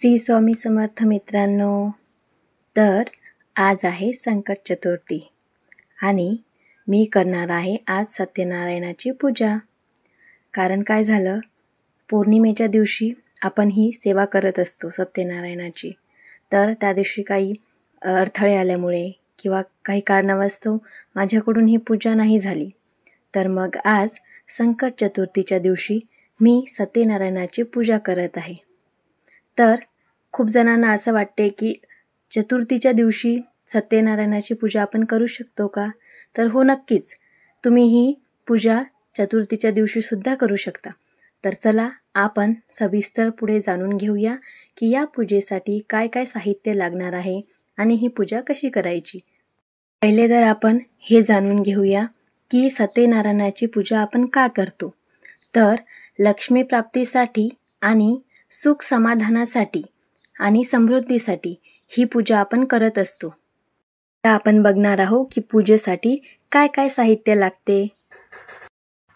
श्री स्वामी समर्थ मित्रांनो, तर आज आहे संकट चतुर्थी आणि मी करणार आहे आज सत्यनारायणाची पूजा। कारण काय झालं, पौर्णिमेच्या दिवशी आपण ही सेवा करत असतो सत्यनारायणाची। तर त्या दिवशी काही अडथळे आल्यामुळे किंवा काही कारणास्तव माझ्याकडून ही पूजा नाही झाली। तर मग आज संकट चतुर्थीच्या दिवशी मी सत्यनारायणाची पूजा करत आहे। तर खूप जणांना असं वाटते की चतुर्थीच्या दिवशी सत्यनारायणाची पूजा आपण करू शकतो का? तर हो, नक्कीच तुम्ही ही पूजा चतुर्थीच्या दिवशी सुद्धा करू शकता। तर चला आपण सविस्तर पुढे जाणून घेऊया की या पूजेसाठी काय काय साहित्य लागणार आहे आणि ही पूजा कशी करायची। पहिले तर आपण हे जाणून घेऊया की सत्यनारायणाची पूजा आपण का करतो। तर लक्ष्मी प्राप्तीसाठी आणि सुख समाधानासाठी आणि समृद्धीसाठी ही पूजा आपण करत असतो। आता आपण बघणार आहोत की पूजेसाठी काय काय साहित्य लागते।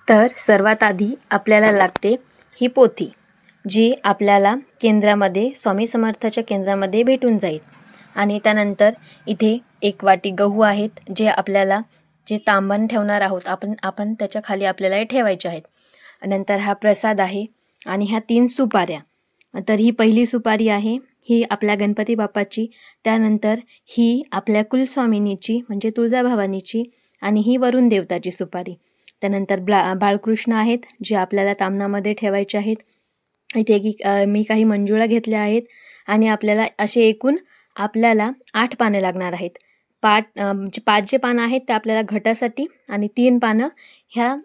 तर सर्वात आधी आपल्याला लागते ही पोथी, जी आपल्याला केंद्रामध्ये स्वामी समर्थाच्या केंद्रामध्ये भेटून जाईल। आणि त्यानंतर इथे एक वाटी गहू आहेत, जे आपल्याला जे तांबण ठेवणार आहोत आपण त्याच्या खाली आपल्याला हे ठेवायचे आहेत। नंतर हा प्रसाद आहे आणि ह्या 3 सुपाऱ्या। तर ही पहिली सुपारी आहे, ही आपल्या गणपती बाप्पाची, त्यानंतर ही आपल्या कुलस्वामिनीची म्हणजे तुळजाभवानीची, आणि ही वरुण देवताची सुपारी। त्यानंतर बाळकृष्ण आहेत, जे आपल्याला ताम्हणामध्ये ठेवायचे आहेत। इथे मी काही मंजुळा घेतल्या आहेत आणि आपल्याला असे एकूण आपल्याला 8 पाने लागणार आहेत। 5 जे पानं आहेत ते आपल्याला घटासाठी आणि 3 पानं ह्या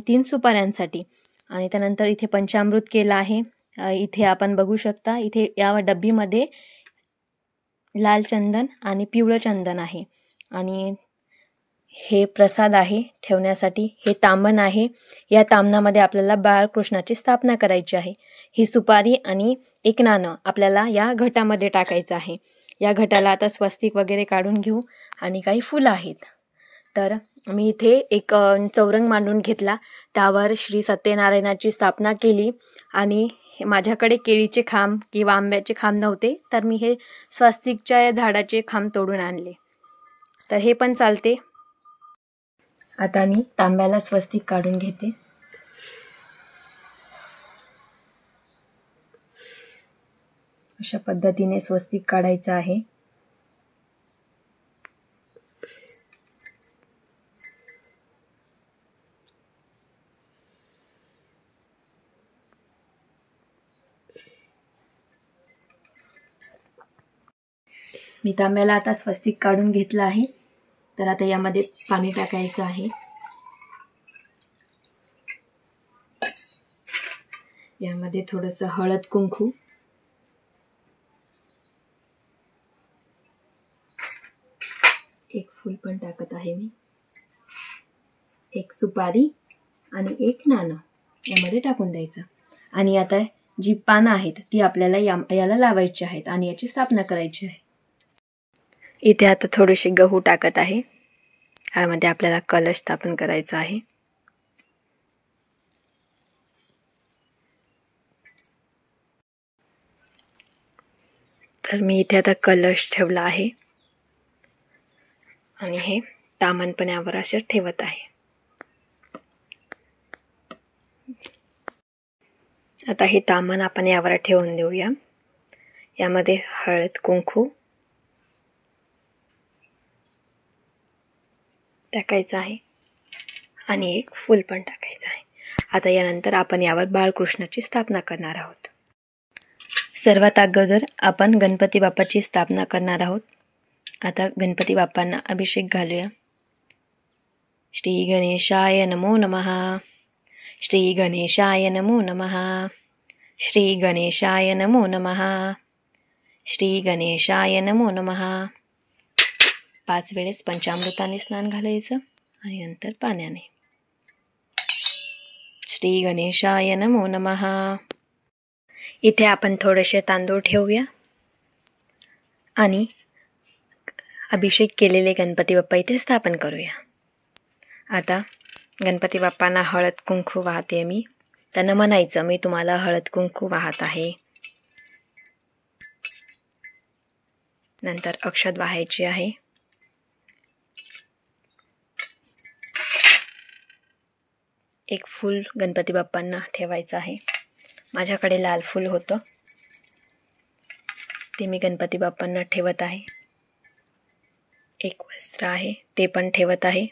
3 सुपाऱ्यांसाठी। आणि त्यानंतर इथे पंचामृत केलं आहे। इथे आपण बघू शकता, इथे या डब्बीमध्ये लाल चंदन आणि पिवळं चंदन आहे। आणि हे प्रसाद आहे ठेवण्यासाठी। हे तांबण आहे, या तांबणामध्ये आपल्याला बाळकृष्णाची स्थापना करायची आहे। ही सुपारी आणि एक नाणं आपल्याला या घटामध्ये टाकायचं आहे। या घटाला आता स्वस्तिक वगैरे काढून घेऊ आणि काही फुलं आहेत। तर मी इथे एक चौरंग मांडून घेतला, त्यावर श्री सत्यनारायणाची स्थापना केली आणि माझ्याकडे केळीचे खांब किंवा आंब्याचे खांब नव्हते, तर मी हे स्वस्तिकच्या झाडाचे खांब तोडून आणले, तर हे पण चालते। आता मी तांब्याला स्वस्तिक काढून घेते। अशा पद्धतीने स्वस्तिक काढायचं आहे। मी तांब्याला आता स्वस्तिक काढून घेतलं आहे। तर आता यामध्ये पाणी टाकायचं आहे। यामध्ये थोडंसं हळद कुंकू, एक फूल पण टाकत आहे मी, एक सुपारी आणि एक नाणं यामध्ये टाकून द्यायचं। आणि आता जी पानं आहेत ती आपल्याला याला लावायची आहेत आणि याची स्थापना करायची आहे। इथे आता थोडेसे गहू टाकत आहे। यामध्ये आपल्याला कलश स्थापन करायचा आहे। तर मी इथे आता कलश ठेवला आहे आणि हे ताम्हण पण यावर असे ठेवत आहे। आता हे ताम्हण आपण यावर ठेवून देऊया। यामध्ये हळद कुंकू टाकायचं आहे आणि एक फूल पण टाकायचं आहे। आता यानंतर आपण यावर बाळकृष्णाची स्थापना करणार आहोत। सर्वात अगोदर आपण गणपती बाप्पाची स्थापना करणार आहोत। आता गणपती बाप्पांना अभिषेक घालूया। श्री गणेशाय नमो नमः, श्री गणेशाय नमो नमः, श्री गणेशाय नमो नमः, श्री गणेशाय नमो नमः। 5 वेळेस पंचामृताने स्नान घालायचं आणि नंतर पाण्याने। श्री गणेशाय नमो नमः। इथे आपण थोडेसे तांदूळ ठेवूया आणि अभिषेक केलेले गणपती बाप्पा इथे स्थापन करूया। आता गणपती बाप्पांना हळद कुंकू वाहते मी। त्यांना म्हणायचं, मी तुम्हाला हळद कुंकू वाहत आहे। नंतर अक्षत वाहायची आहे. एक फूल गणपती बाप्पांना ठेवायचं आहे. माझ्याकडे लाल फूल होतं, ते मी गणपती बाप्पांना ठेवत आहे. एक वस्त्र आहे, ते पण ठेवत आहे.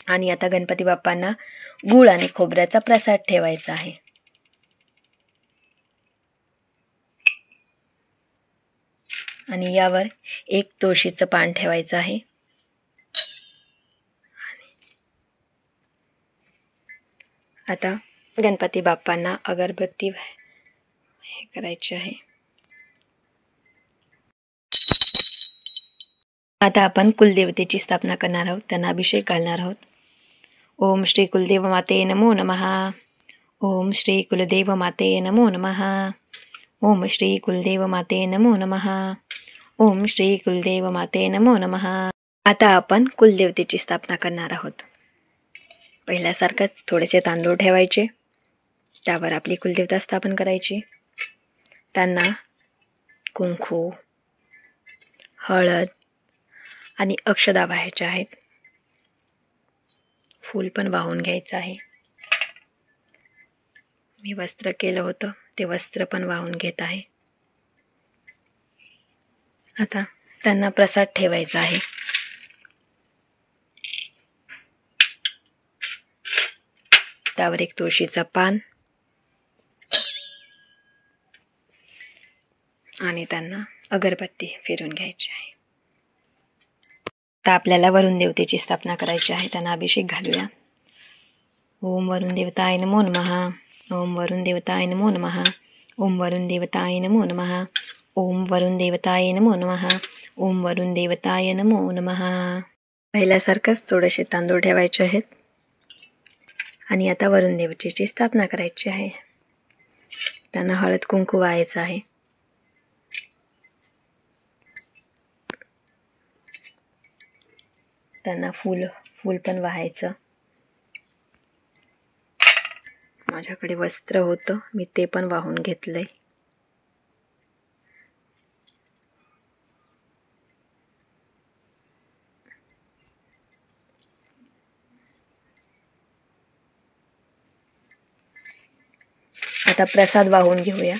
आणि आता गणपती बाप्पांना गूळ आणि खोबऱ्याचा प्रसाद ठेवायचा आहे. आणि यावर एक तुळशीचं पान ठेवायचं आहे. आता गणपती बाप्पांना अगरबत्ती हे करायची आहे. आता आपण कुलदेवतेची स्थापना करणार आहोत, त्यांना अभिषेक घालणार आहोत. ओम श्री कुलदेव माते नमो नमः. ओम श्री कुलदेव माते नमो नमः. ओम श्री कुलदेव माते नमो नमः. ओम श्री कुलदेव माते नमो नमः. आता आपण कुलदेवतेची स्थापना करणार आहोत. पहिल्यासारखंच थोडेसे तांदूळ ठेवायचे, त्यावर आपली कुलदेवता स्थापन करायची. त्यांना कुंकू, हळद आणि अक्षदा वाहायच्या आहेत. फूल पण वाहून घ्यायचं आहे. मी वस्त्र केलं होतं, ते वस्त्र पण वाहून घेत आहे. आता त्यांना प्रसाद ठेवायचा आहे. त्यावर एक तुळशीचं पान आणि त्यांना अगरबत्ती फिरून घ्यायची आहे. आता आपल्याला वरुण देवतेची स्थापना करायची आहे, त्यांना अभिषेक घालूया. ओम वरुण देवताय नमो नमः. ओम वरुण देवताय नमो नमः. ओम वरुण देवताय नमो नमः. ओम वरुण देवताय नमो नमः. ओम वरुण देवताय नमो नमः. पहिल्यासारखंच थोडेसे तांदूळ ठेवायचे आहेत. आणि आता वरुण देवतेची स्थापना करायची आहे. त्यांना हळद कुंकू वाहायचं आहे. त्यांना फूल पण वाहायचं. माझ्याकडे वस्त्र होतं, मी ते पण वाहून घेतलंय. आता प्रसाद वाहून घेऊया.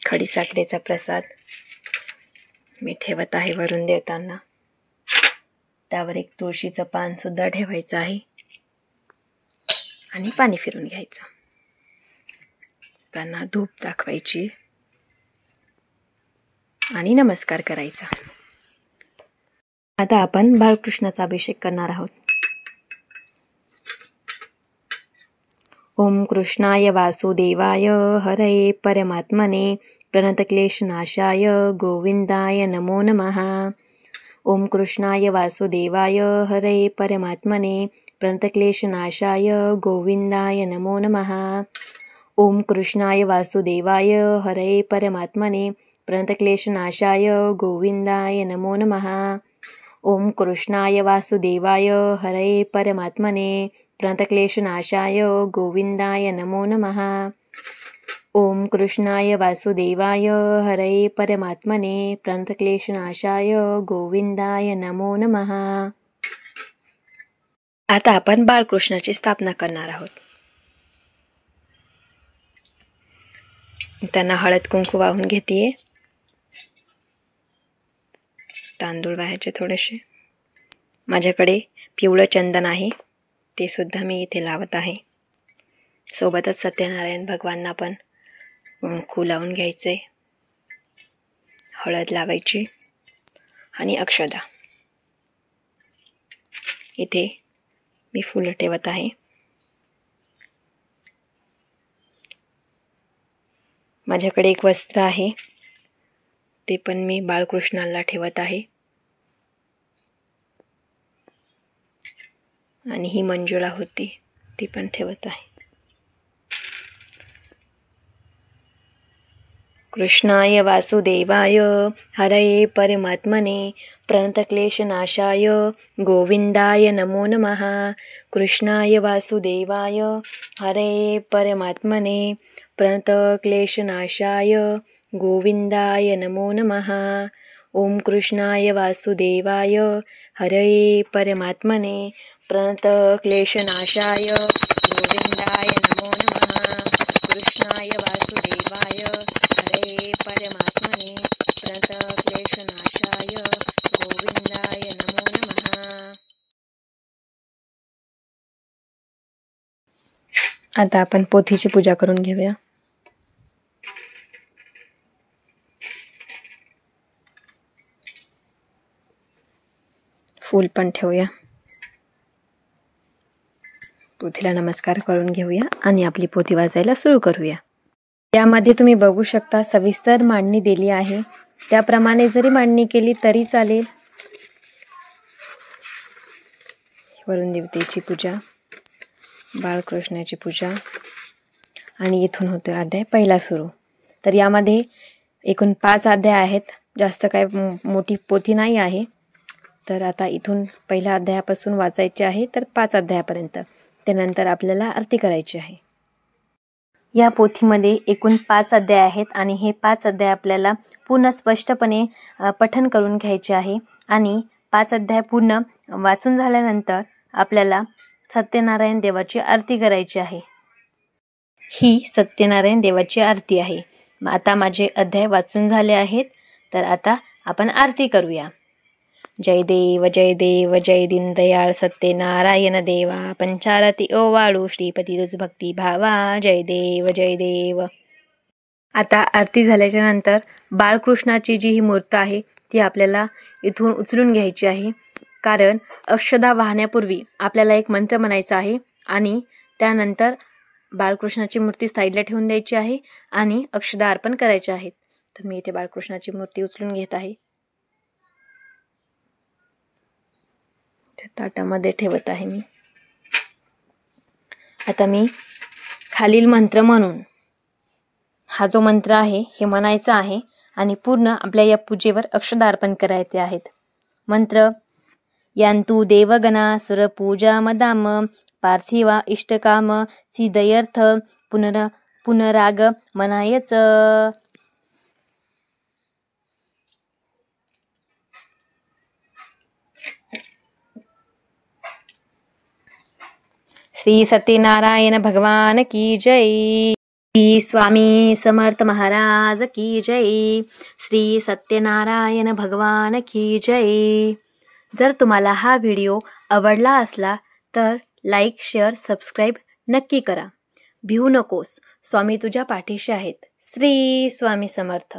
खडीसाखरेचा प्रसाद मी ठेवत आहे वरुण देवतांना. त्यावर एक तुळशीचं पान सुद्धा ठेवायचं आहे आणि पाणी फिरून घ्यायचं. त्यांना धूप दाखवायची आणि नमस्कार करायचा. आता आपण बाळकृष्णाचा अभिषेक करणार आहोत. ओम कृष्णाय वासुदेवाय हरये परमात्मने प्रणतक्लेशनाशाय गोविंदाय नमो नमः. ओम कृष्णाय वासुदेवाय हरये परमात्मने प्रणतक्लेशनाशाय गोविंदाय नमो नमः. ओम कृष्णाय वासुदेवाय हरये परमात्मने प्रणतक्लेशनाशाय गोविंदाय नमो नमः. ओम कृष्णाय वासुदेवाय हरये परमात्मने प्रणतक्लेशनाशाय गोविंदाय नमो नमः. ओम कृष्णाय वासुदेवाय हरये परमात्मने प्रणतक्लेशनाशाय गोविंदाय नमो नमः. आता आपण बाळकृष्णाची स्थापना करणार आहोत. त्यांना हळद कुंकू वाहून घेतेय. तांदूळ वाहायचे थोडेसे. माझ्याकडे पिवळं चंदन आहे, ते सुद्धा मी इथे लावत आहे. सोबतच सत्यनारायण भगवानना पण कुंकू लावून घ्यायचे, हळद लावायची आणि अक्षदा. इथे मी फुलं ठेवत आहे. माझ्याकडे एक वस्त्र आहे, ते पण मी बाळकृष्णाला ठेवत आहे. आणि ही मंजुळा होती, ती पण ठेवत आहे. कृष्णाय वासुदेवाय हरये परमात्मने प्रणतक्लेशनाशाय गोविंदाय नमो नमः। कृष्णाय वासुदेवाय हरये परमात्मने प्रणतक्लेशनाशाय गोविंदाय नमो नमः। ओम कृष्णाय वासुदेवाय हरये परमात्मने प्रणतक्लेशनाशाय गोविंदाय नमो नमः। कृष्णाय वासुदेवाय हरये परमात्मने प्रणतक्लेशनाशाय गोविंदाय नमो नमः। आता आपण पोथीची पूजा करून घेऊया। फूल पण ठेवूया। पोथीला नमस्कार करून घेऊया आणि आपली पोथी वाचायला सुरू करूया। यामध्ये तुम्ही बघू शकता सविस्तर मांडणी दिली आहे, त्याप्रमाणे जरी मांडणी केली तरी चालेल। वरुण देवतेची पूजा, बाळकृष्णाची पूजा आणि इथून होतोय अध्याय पहिला सुरू। तर यामध्ये एकूण 5 अध्याय आहेत, जास्त काय मोठी पोथी नाही आहे। तर आता इथून पहिल्या अध्यायापासून वाचायचे आहे तर 5 अध्यायापर्यंत, त्यानंतर आपल्याला आरती करायची आहे। या पोथीमध्ये एकूण 5 अध्याय आहेत आणि हे 5 अध्याय आपल्याला पूर्ण स्पष्टपणे पठन करून घ्यायचे आहे आणि 5 अध्याय पूर्ण वाचून झाल्यानंतर आपल्याला सत्यनारायण देवाची आरती करायची आहे। ही सत्यनारायण देवाची आरती आहे। आता माझे अध्याय वाचून झाले आहेत, तर आता आपण आरती करूया। जय देव जय दीनदयाळ सत्यनारायण देवा, पंचारती ओवाळू श्रीपती तुझ भक्ती भावा। जय देव। आता आरती झाल्याच्या नंतर बाळकृष्णाची जी ही मूर्त आहे ती आपल्याला इथून उचलून घ्यायची आहे, कारण अक्षदा वाहण्यापूर्वी आपल्याला एक मंत्र म्हणायचा आहे आणि त्यानंतर बाळकृष्णाची मूर्ती साईडला ठेवून द्यायची आहे आणि अक्षदा अर्पण करायचे आहेत। तर मी इथे बाळकृष्णाची मूर्ती उचलून घेत आहे, ताटामध्ये ठेवत आहे मी। आता मी खालील मंत्र म्हणून, हा जो मंत्र आहे हे म्हणायचा आहे आणि पूर्ण आपल्या या पूजेवर अक्षदा अर्पण करायचे आहेत। मंत्र: यांतु देवगणा सुरपूजा मदाम पार्थिवा इष्टकाम सिद्धयर्थ पुनराग मनायच। श्री सत्यनारायण भगवान की जय। श्री स्वामी समर्थ महाराज की जय। श्री सत्यनारायण भगवान की जय। जर तुम्हाला हा व्हिडिओ आवडला असला तर लाईक, शेअर, सबस्क्राईब नक्की करा। भिवू नकोस, स्वामी तुझ्या पाठीशी आहेत। श्री स्वामी समर्थ।